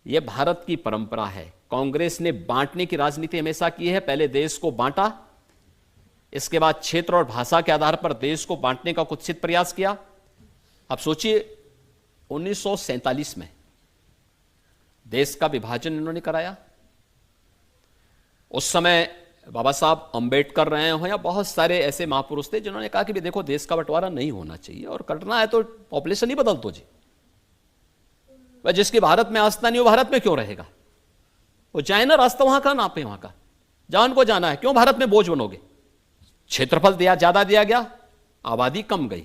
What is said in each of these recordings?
यह भारत की परंपरा है। कांग्रेस ने बांटने की राजनीति हमेशा की है। पहले देश को बांटा, इसके बाद क्षेत्र और भाषा के आधार पर देश को बांटने का कुत्सित प्रयास किया। अब सोचिए 1947 में देश का विभाजन इन्होंने कराया। उस समय बाबा साहब अंबेडकर रहे हो या बहुत सारे ऐसे महापुरुष थे जिन्होंने कहा कि भी देखो देश का बंटवारा नहीं होना चाहिए और करना है तो पॉपुलेशन ही बदल दो जी। वह जिसकी भारत में आस्था नहीं, वो भारत में क्यों रहेगा? वो जाए ना, रास्ता वहां का, नापे वहां का, जहां उनको जाना है। क्यों भारत में बोझ बनोगे? क्षेत्रफल ज्यादा दिया गया, आबादी कम गई।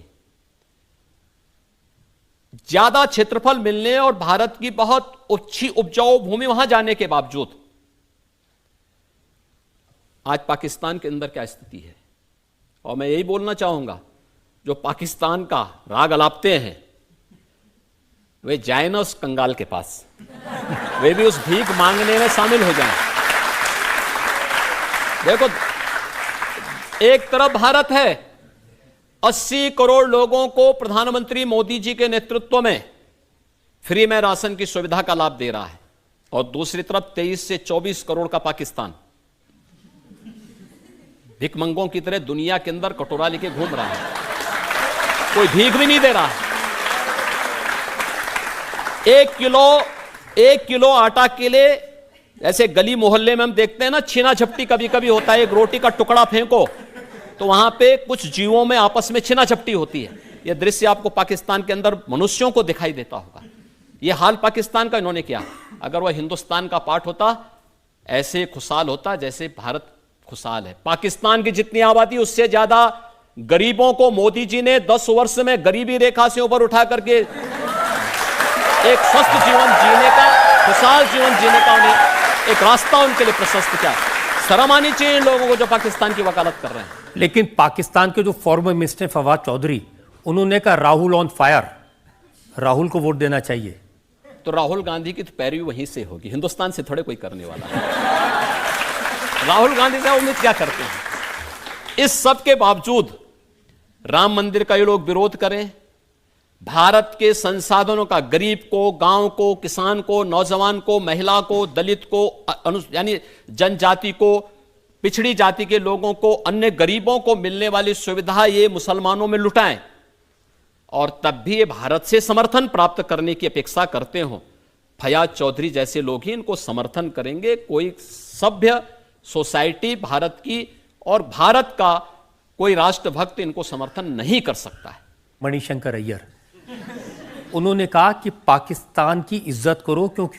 ज्यादा क्षेत्रफल मिलने और भारत की बहुत अच्छी उपजाऊ भूमि वहां जाने के बावजूद आज पाकिस्तान के अंदर क्या स्थिति है? और मैं यही बोलना चाहूंगा, जो पाकिस्तान का राग अलापते हैं वे जाए ना उस कंगाल के पास, वे भी उस भीख मांगने में शामिल हो जाएं। देखो, एक तरफ भारत है, 80 करोड़ लोगों को प्रधानमंत्री मोदी जी के नेतृत्व में फ्री में राशन की सुविधा का लाभ दे रहा है, और दूसरी तरफ 23 से 24 करोड़ का पाकिस्तान भिखमंगों की तरह दुनिया के अंदर कटोरा लेके घूम रहा है, कोई भीख भी नहीं दे रहा है। एक किलो आटा के लिए ऐसे गली मोहल्ले में हम देखते हैं ना, छीना झपटी कभी कभी होता है। एक रोटी का टुकड़ा फेंको तो वहां पे कुछ जीवों में आपस में छीना झपटी होती है। यह दृश्य आपको पाकिस्तान के अंदर मनुष्यों को दिखाई देता होगा। यह हाल पाकिस्तान का इन्होंने किया। अगर वह हिंदुस्तान का पार्ट होता, ऐसे खुशहाल होता जैसे भारत खुशहाल है। पाकिस्तान की जितनी आबादी, उससे ज्यादा गरीबों को मोदी जी ने 10 वर्ष में गरीबी रेखा से ऊपर उठा करके एक स्वस्थ जीवन जीने का, खुशहाल जीवन जीने का उन्हें एक रास्ता उनके लिए प्रशस्त किया। शर्म आनी चाहिए इन लोगों को जो पाकिस्तान की वकालत कर रहे हैं। लेकिन पाकिस्तान के जो फॉर्मर मिनिस्टर फवाद चौधरी, उन्होंने कहा राहुल ऑन फायर, राहुल को वोट देना चाहिए। तो राहुल गांधी की तो पैरवी वहीं से होगी, हिंदुस्तान से थोड़े कोई करने वाला है। राहुल गांधी से उम्मीद क्या करते हैं? इस सब के बावजूद राम मंदिर का ये लोग विरोध करें, भारत के संसाधनों का गरीब को, गांव को, किसान को, नौजवान को, महिला को, दलित को, यानी जनजाति को, पिछड़ी जाति के लोगों को, अन्य गरीबों को मिलने वाली सुविधा ये मुसलमानों में लुटाएं, और तब भी ये भारत से समर्थन प्राप्त करने की अपेक्षा करते हो। फयाज चौधरी जैसे लोग ही इनको समर्थन करेंगे। कोई सभ्य सोसाइटी भारत की और भारत का कोई राष्ट्रभक्त इनको समर्थन नहीं कर सकता है। मणिशंकर अय्यर, उन्होंने कहा कि पाकिस्तान की इज्जत करो क्योंकि